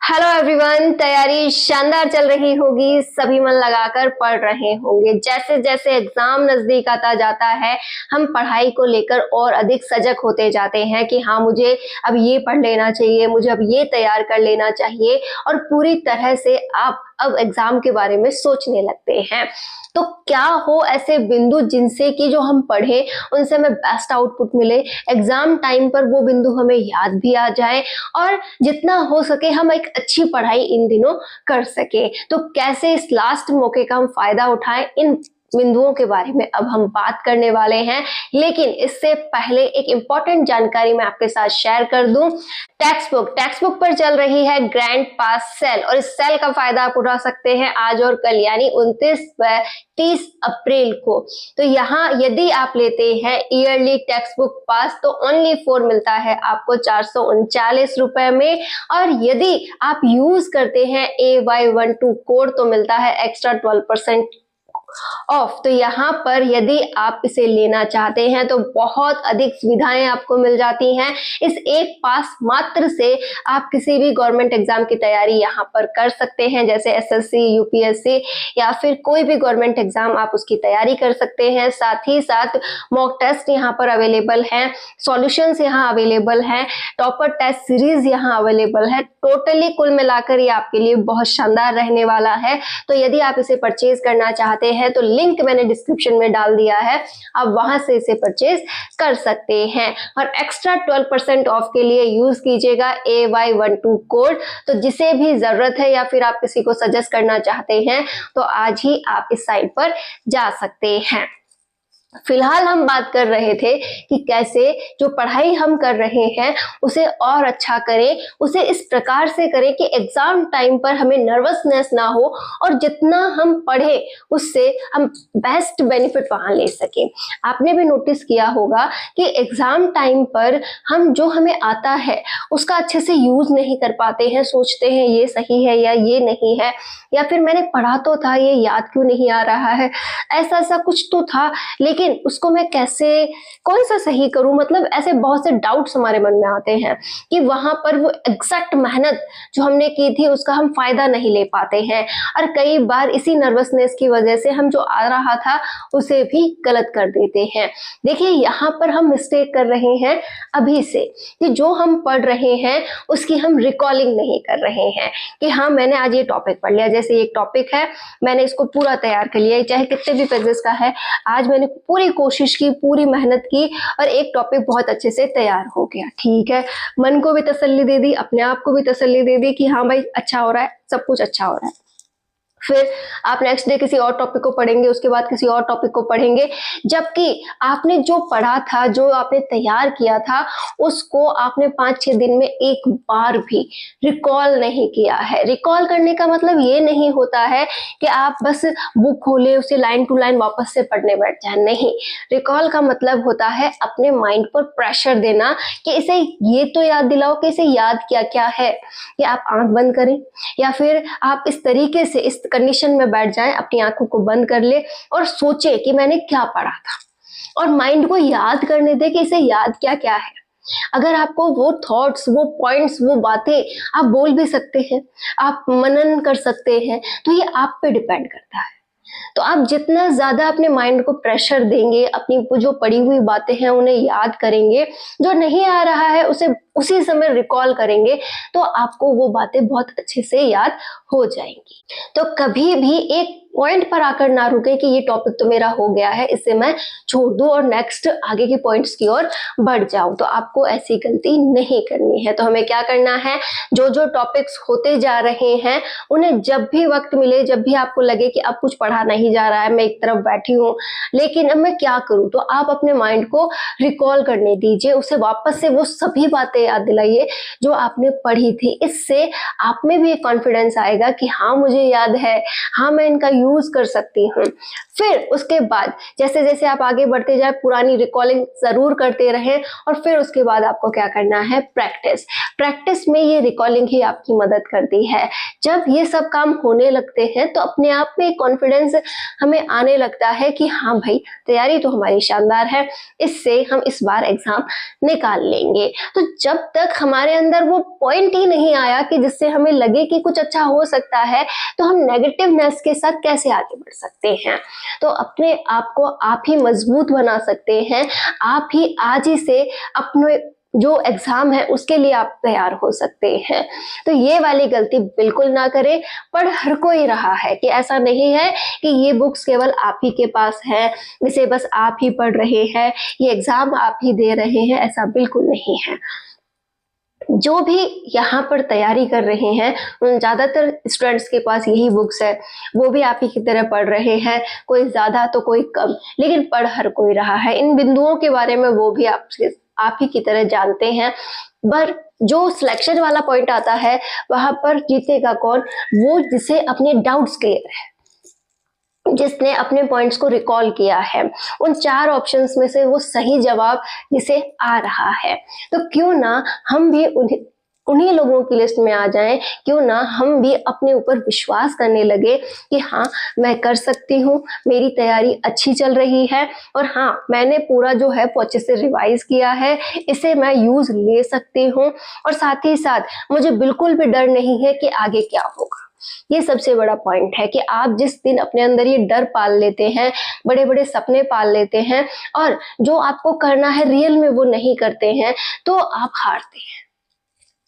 Hello everyone, तैयारी शानदार चल रही होगी। सभी मन लगाकर पढ़ रहे होंगे। जैसे जैसे एग्जाम नजदीक आता जाता है, हम पढ़ाई को लेकर और अधिक सजग होते जाते हैं कि हाँ, मुझे अब ये पढ़ लेना चाहिए, मुझे अब ये तैयार कर लेना चाहिए और पूरी तरह से आप अब एग्जाम के बारे में सोचने लगते हैं। तो क्या हो ऐसे बिंदु जिनसे कि जो हम पढ़े उनसे हमें बेस्ट आउटपुट मिले, एग्जाम टाइम पर वो बिंदु हमें याद भी आ जाए और जितना हो सके हम एक अच्छी पढ़ाई इन दिनों कर सके। तो कैसे इस लास्ट मौके का हम फायदा उठाएं, इन बिंदुओं के बारे में अब हम बात करने वाले हैं। लेकिन इससे पहले एक इंपॉर्टेंट जानकारी मैं आपके साथ शेयर कर दूं। टेक्स्ट बुक पर चल रही है ग्रैंड पास सेल और इस सेल का फायदा आप उठा सकते हैं आज और कल, यानी 29 व 30 अप्रैल को। तो यहाँ यदि आप लेते हैं ईयरली टेक्स्ट बुक पास तो ओनली 4 मिलता है आपको 439 रुपए में, और यदि आप यूज करते हैं AY12 कोड तो मिलता है एक्स्ट्रा 12% ऑफ। तो यहाँ पर यदि आप इसे लेना चाहते हैं तो बहुत अधिक सुविधाएं आपको मिल जाती हैं। इस एक पास मात्र से आप किसी भी गवर्नमेंट एग्जाम की तैयारी यहाँ पर कर सकते हैं, जैसे SSC, UPSC या फिर कोई भी गवर्नमेंट एग्जाम आप उसकी तैयारी कर सकते हैं। साथ ही साथ मॉक टेस्ट यहाँ पर अवेलेबल हैं, सॉल्यूशंस यहाँ अवेलेबल हैं, टॉपर टेस्ट सीरीज यहाँ अवेलेबल है। टोटली कुल मिलाकर ये आपके लिए बहुत शानदार रहने वाला है। तो यदि आप इसे परचेज करना चाहते हैं तो लिंक मैंने डिस्क्रिप्शन में डाल दिया है, आप वहां से इसे परचेज कर सकते हैं। और एक्स्ट्रा 12% ऑफ के लिए यूज कीजिएगा AY12 कोड। तो जिसे भी जरूरत है या फिर आप किसी को सजेस्ट करना चाहते हैं तो आज ही आप इस साइट पर जा सकते हैं। फिलहाल हम बात कर रहे थे कि कैसे जो पढ़ाई हम कर रहे हैं उसे और अच्छा करें, उसे इस प्रकार से करें कि एग्जाम टाइम पर हमें नर्वसनेस ना हो और जितना हम पढ़े उससे हम बेस्ट बेनिफिट वहां ले सके। आपने भी नोटिस किया होगा कि एग्जाम टाइम पर हम जो हमें आता है उसका अच्छे से यूज नहीं कर पाते हैं, सोचते हैं ये सही है या ये नहीं है, या फिर मैंने पढ़ा तो था ये याद क्यों नहीं आ रहा है, ऐसा ऐसा कुछ तो था लेकिन उसको मैं कैसे कौन सा सही करूं। मतलब ऐसे बहुत से डाउट्स हमारे मन में आते हैं कि वहां पर वो एग्जैक्ट मेहनत जो हमने की थी उसका हम फायदा नहीं ले पाते हैं, और कई बार इसी नर्वसनेस की वजह से हम जो आ रहा था उसे भी गलत कर देते हैं। देखिए यहाँ पर हम मिस्टेक कर रहे हैं अभी से कि जो हम पढ़ रहे हैं उसकी हम रिकॉलिंग नहीं कर रहे हैं कि हाँ मैंने आज ये टॉपिक पढ़ लिया, जैसे एक टॉपिक है मैंने इसको पूरा तैयार कर लिया, चाहे कितने भी पेजेस का है, आज मैंने पूरी कोशिश की, पूरी मेहनत की और एक टॉपिक बहुत अच्छे से तैयार हो गया। ठीक है, मन को भी तसल्ली दे दी, अपने आप को भी तसल्ली दे दी कि हाँ भाई अच्छा हो रहा है, सब कुछ अच्छा हो रहा है। फिर आप नेक्स्ट डे किसी और टॉपिक को पढ़ेंगे, उसके बाद किसी और टॉपिक को पढ़ेंगे, जबकि आपने जो पढ़ा था, जो आपने तैयार किया था, उसको आपने 5-6 दिन में एक बार भी रिकॉल नहीं किया है। रिकॉल करने का मतलब ये नहीं होता है कि आप बस बुक खोले उसे लाइन टू लाइन वापस से पढ़ने बैठ जाए, नहीं। रिकॉल का मतलब होता है अपने माइंड पर प्रेशर देना कि इसे ये तो याद दिलाओ कि इसे याद क्या क्या है, कि आप आंख बंद करें या फिर आप इस तरीके से इस कंडीशन में बैठ जाएं, अपनी आंखों को बंद कर ले और सोचे कि मैंने क्या पढ़ा था, और माइंड को याद करने दे कि इसे याद क्या क्या है। अगर आपको वो थॉट्स, वो पॉइंट्स, वो बातें आप बोल भी सकते हैं, आप मनन कर सकते हैं, तो ये आप पे डिपेंड करता है। तो आप जितना ज्यादा अपने माइंड को प्रेशर देंगे, अपनी जो पढ़ी हुई बातें हैं उन्हें याद करेंगे, जो नहीं आ रहा है उसे उसी समय रिकॉल करेंगे, तो आपको वो बातें बहुत अच्छे से याद हो जाएंगी। तो कभी भी एक पॉइंट पर आकर ना रुके कि ये टॉपिक तो मेरा हो गया है, इसे मैं छोड़ दूं और नेक्स्ट आगे के पॉइंट्स की ओर बढ़ जाऊं। तो आपको ऐसी गलती नहीं करनी है। तो हमें क्या करना है, जो जो टॉपिक्स होते जा रहे हैं उन्हें जब भी वक्त मिले, जब भी आपको लगे कि अब कुछ पढ़ा नहीं जा रहा है, मैं एक तरफ बैठी हूँ लेकिन अब मैं क्या करूं, तो आप अपने माइंड को रिकॉल करने दीजिए, उसे वापस से वो सभी बातें याद दिलाइए जो आपने पढ़ी थी। इससे आप में भी एक कॉन्फिडेंस आएगा कि हाँ मुझे याद है, हाँ मैं इनका यूज कर सकती हूँ। फिर उसके बाद जैसे जैसे आप आगे बढ़ते जाए पुरानी रिकॉलिंग जरूर करते रहें, और फिर उसके बाद आपको क्या करना है, प्रैक्टिस में ये रिकॉलिंग ही आपकी मदद करती है। जब ये सब काम होने लगते हैं तो अपने आप में कॉन्फिडेंस कॉन्फिडेंस हमें आने लगता है कि हाँ भाई, तैयारी तो हमारी शानदार है, इससे हम इस बार एग्जाम निकाल लेंगे। तो जब तक हमारे अंदर वो पॉइंट ही नहीं आया कि जिससे हमें लगे कि कुछ अच्छा हो सकता है, तो हम नेगेटिवनेस के साथ कैसे आगे बढ़ सकते हैं। तो अपने आप को आप ही मजबूत बना सकते हैं, आप ही आज ही से अपने जो एग्जाम है उसके लिए आप तैयार हो सकते हैं। तो ये वाली गलती बिल्कुल ना करें। पढ़ हर कोई रहा है, कि ऐसा नहीं है कि ये बुक्स केवल आप ही के पास है, इसे बस आप ही पढ़ रहे हैं, ये एग्जाम आप ही दे रहे हैं, ऐसा बिल्कुल नहीं है। जो भी यहाँ पर तैयारी कर रहे हैं उन ज़्यादातर स्टूडेंट्स के पास यही बुक्स है, वो भी आप ही की तरह पढ़ रहे हैं, कोई ज़्यादा तो कोई कम, लेकिन पढ़ हर कोई रहा है। इन बिंदुओं के बारे में वो भी आप ही की तरह जानते हैं। पर जो सिलेक्शन वाला पॉइंट आता है वहां पर जीतेगा कौन? वो जिसे अपने डाउट्स क्लियर है, जिसने अपने पॉइंट्स को रिकॉल किया है, उन 4 ऑप्शंस में से वो सही जवाब जिसे आ रहा है। तो क्यों ना हम भी उन्हीं लोगों की लिस्ट में आ जाएं, क्यों ना हम भी अपने ऊपर विश्वास करने लगे कि हाँ, मैं कर सकती हूँ, मेरी तैयारी अच्छी चल रही है, और हाँ, मैंने पूरा जो है अच्छे से रिवाइज किया है, इसे मैं यूज ले सकती हूँ, और साथ ही साथ मुझे बिल्कुल भी डर नहीं है कि आगे क्या होगा। ये सबसे बड़ा पॉइंट है कि आप जिस दिन अपने अंदर ये डर पाल लेते हैं, बड़े बड़े सपने पाल लेते हैं, और जो आपको करना है रियल में वो नहीं करते हैं, तो आप हारते हैं।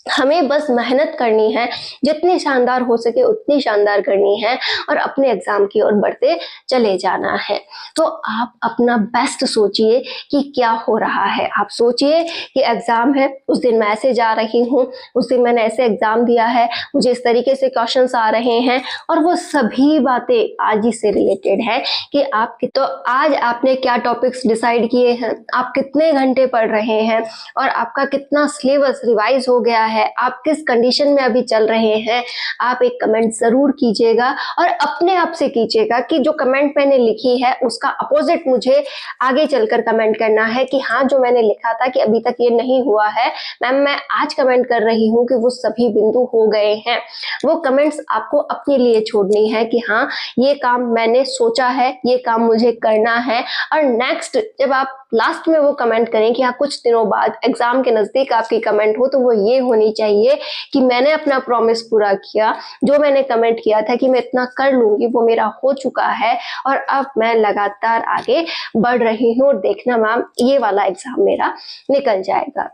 हमें बस मेहनत करनी है, जितनी शानदार हो सके उतनी शानदार करनी है, और अपने एग्जाम की ओर बढ़ते चले जाना है। तो आप अपना बेस्ट सोचिए कि क्या हो रहा है। आप सोचिए कि एग्जाम है, उस दिन मैं ऐसे जा रही हूँ, उस दिन मैंने ऐसे एग्जाम दिया है, मुझे इस तरीके से क्वेश्चंस आ रहे हैं, और वो सभी बातें आज ही से रिलेटेड है कि आप तो आज आपने क्या टॉपिक्स डिसाइड किए हैं, आप कितने घंटे पढ़ रहे हैं, और आपका कितना सिलेबस रिवाइज हो गया है, आप किस कंडीशन में अभी चल रहे हैं। आप एक कमेंट जरूर कीजिएगा, और अपने आप से कीजिएगा कि जो कमेंट मैंने लिखी है उसका अपोजिट मुझे आगे चलकर कमेंट करना है कि हाँ, जो मैंने लिखा था कि अभी तक ये नहीं हुआ है मैम, मैं आज कमेंट कर रही हूँ कि वो सभी बिंदु हो गए हैं। वो कमेंट्स आपको अपने लिए छोड़नी है कि हाँ, ये काम मैंने सोचा है, ये काम मुझे करना है। और नेक्स्ट जब आप लास्ट में वो कमेंट करें कि हाँ, कुछ दिनों बाद एग्जाम के नजदीक आपकी कमेंट हो, तो वो ये होनी चाहिए कि मैंने अपना प्रॉमिस पूरा किया, जो मैंने कमेंट किया था कि मैं इतना कर लूंगी वो मेरा हो चुका है, और अब मैं लगातार आगे बढ़ रही हूँ, और देखना मैम, ये वाला एग्जाम मेरा निकल जाएगा।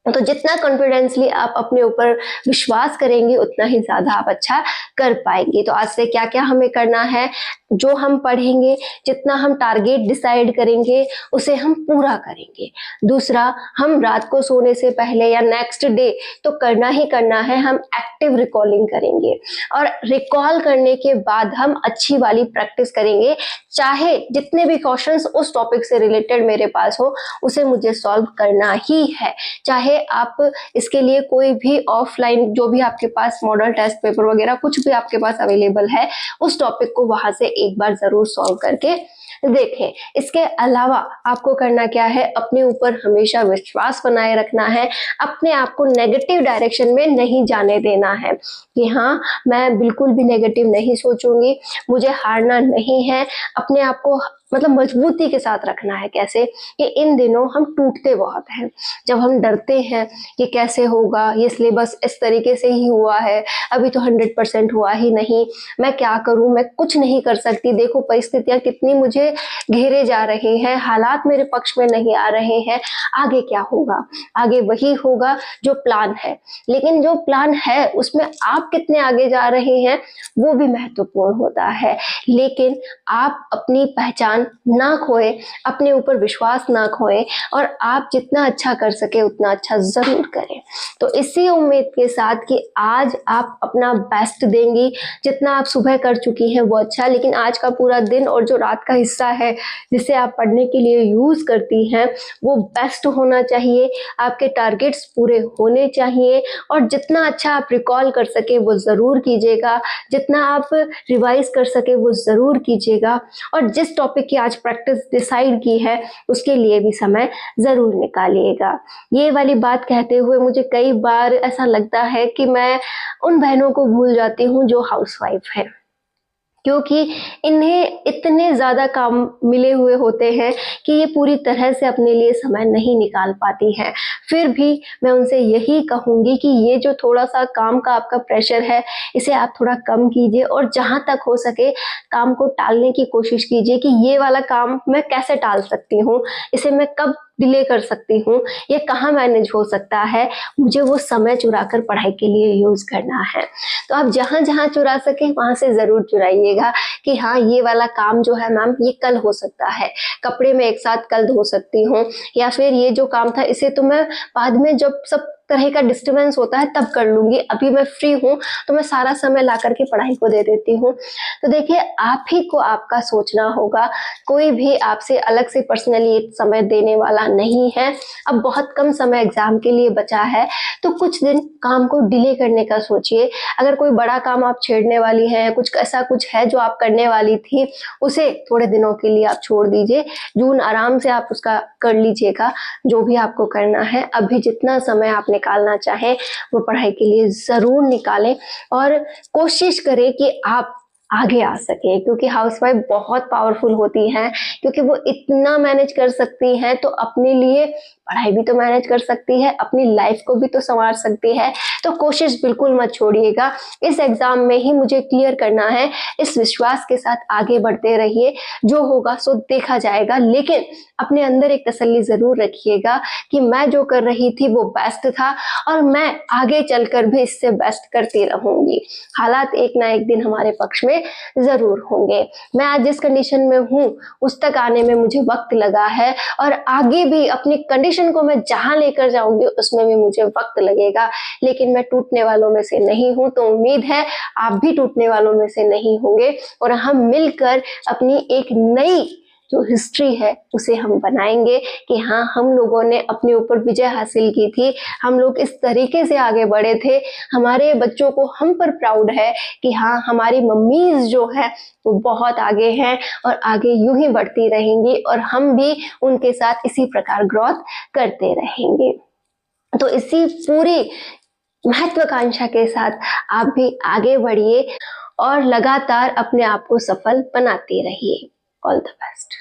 तो जितना कॉन्फिडेंसली आप अपने ऊपर विश्वास करेंगे उतना ही ज्यादा आप अच्छा कर पाएंगे। तो आज से क्या क्या हमें करना है, जो हम पढ़ेंगे, जितना हम टारगेट डिसाइड करेंगे उसे हम पूरा करेंगे। दूसरा, हम रात को सोने से पहले या नेक्स्ट डे तो करना ही करना है, हम एक्टिव रिकॉलिंग करेंगे, और रिकॉल करने के बाद हम अच्छी वाली प्रैक्टिस करेंगे। चाहे जितने भी क्वेश्चंस उस टॉपिक से रिलेटेड मेरे पास हो, उसे मुझे सॉल्व करना ही है। चाहे आप इसके लिए कोई भी ऑफलाइन, जो भी आपके पास मॉडल टेस्ट पेपर वगैरह कुछ भी आपके पास अवेलेबल है, उस टॉपिक को वहां से एक बार जरूर सॉल्व करके देखें। इसके अलावा आपको करना क्या है, अपने ऊपर हमेशा विश्वास बनाए रखना है, अपने आप को नेगेटिव डायरेक्शन में नहीं जाने देना है कि हाँ, मैं बिल्कुल भी नेगेटिव नहीं सोचूंगी, मुझे हारना नहीं है। अपने आप को मतलब मजबूती के साथ रखना है। कैसे कि इन दिनों हम टूटते बहुत हैं, जब हम डरते हैं कि कैसे होगा, ये सिलेबस इस तरीके से ही हुआ है, अभी तो 100% हुआ ही नहीं, मैं क्या करूं, मैं कुछ नहीं कर सकती, देखो परिस्थितियां कितनी मुझे घेरे जा रही हैं, हालात मेरे पक्ष में नहीं आ रहे हैं, आगे क्या होगा? आगे वही होगा जो प्लान है। लेकिन जो प्लान है उसमें आप कितने आगे जा रहे हैं वो भी महत्वपूर्ण होता है। लेकिन आप अपनी पहचान ना खोए, अपने ऊपर विश्वास ना खोए, और आप जितना अच्छा कर सके उतना अच्छा जरूर करें। तो इसी उम्मीद के साथ कि आज आप अपना बेस्ट देंगी, जितना आप सुबह कर चुकी हैं वो अच्छा, लेकिन आज का पूरा दिन और जो रात का हिस्सा है जिसे आप पढ़ने के लिए यूज करती हैं वो बेस्ट होना चाहिए, आपके टारगेट्स पूरे होने चाहिए, और जितना अच्छा आप रिकॉल कर सके वो जरूर कीजिएगा, जितना आप रिवाइज कर सके वो जरूर कीजिएगा, और जिस टॉपिक की आज प्रैक्टिस डिसाइड की है उसके लिए भी समय जरूर निकालिएगा। ये वाली बात कहते हुए मुझे कई बार ऐसा लगता है कि मैं उन बहनों को भूल जाती हूँ जो हाउसवाइफ है, क्योंकि इन्हें इतने ज़्यादा काम मिले हुए होते हैं कि ये पूरी तरह से अपने लिए समय नहीं निकाल पाती हैं। फिर भी मैं उनसे यही कहूँगी कि ये जो थोड़ा-सा काम का आपका प्रेशर है, इसे आप थोड़ा कम कीजिए और जहाँ तक हो सके काम को टालने की कोशिश कीजिए कि ये वाला काम मैं कैसे टाल सकती हूँ, इसे मैं कब डिले कर सकती हूँ, ये कहाँ मैनेज हो सकता है, मुझे वो समय चुरा कर पढ़ाई के लिए यूज़ करना है। तो आप जहाँ-जहाँ चुरा सकें वहाँ से ज़रूर चुराइएगा कि हाँ, ये वाला काम जो है मैम ये कल हो सकता है, कपड़े मैं एक साथ कल धो सकती हूँ, या फिर ये जो काम था इसे तो मैं बाद में जब सब तरह का डिस्टर्बेंस होता है तब कर लूँगी, अभी मैं फ्री हूँ तो मैं सारा समय ला कर के पढ़ाई को दे देती हूँ। तो देखिए आप ही को आपका सोचना होगा, कोई भी आपसे अलग से पर्सनली समय देने वाला नहीं है। अब बहुत कम समय एग्ज़ाम के लिए बचा है, तो कुछ दिन काम को डिले करने का सोचिए। अगर कोई बड़ा काम आप छेड़ने वाली हैं, कुछ ऐसा कुछ है जो आप करने वाली थी, उसे थोड़े दिनों के लिए आप छोड़ दीजिए। जून आराम से आप उसका कर लीजिएगा, जो भी आपको करना है। अभी जितना समय आप निकालना चाहें वो पढ़ाई के लिए ज़रूर निकालें और कोशिश करें कि आप आगे आ सके, क्योंकि हाउसवाइफ बहुत पावरफुल होती हैं, क्योंकि वो इतना मैनेज कर सकती हैं तो अपने लिए पढ़ाई भी तो मैनेज कर सकती है, अपनी लाइफ को भी तो संवार सकती है। तो कोशिश बिल्कुल मत छोड़िएगा, इस एग्जाम में ही मुझे क्लियर करना है, इस विश्वास के साथ आगे बढ़ते रहिए, जो होगा सो देखा जाएगा। लेकिन अपने अंदर एक तसल्ली जरूर रखिएगा कि मैं जो कर रही थी वो बेस्ट था और मैं आगे चलकर भी इससे बेस्ट करती रहूंगी। हालात एक ना एक दिन हमारे पक्ष में जरूर होंगे। मैं आज जिस कंडीशन में हूँ उस तक आने में मुझे वक्त लगा है और आगे भी अपनी कंडीशन को मैं जहां लेकर जाऊंगी उसमें भी मुझे वक्त लगेगा, लेकिन मैं टूटने वालों में से नहीं हूं। तो उम्मीद है आप भी टूटने वालों में से नहीं होंगे और हम मिलकर अपनी एक नई जो हिस्ट्री है उसे हम बनाएंगे कि हाँ, हम लोगों ने अपने ऊपर विजय हासिल की थी, हम लोग इस तरीके से आगे बढ़े थे, हमारे बच्चों को हम पर प्राउड है कि हाँ, हमारी मम्मीज जो है वो बहुत आगे हैं और आगे यूं ही बढ़ती रहेंगी और हम भी उनके साथ इसी प्रकार ग्रोथ करते रहेंगे। तो इसी पूरी महत्वाकांक्षा के साथ आप भी आगे बढ़िए और लगातार अपने आप को सफल बनाते रहिए। All the best.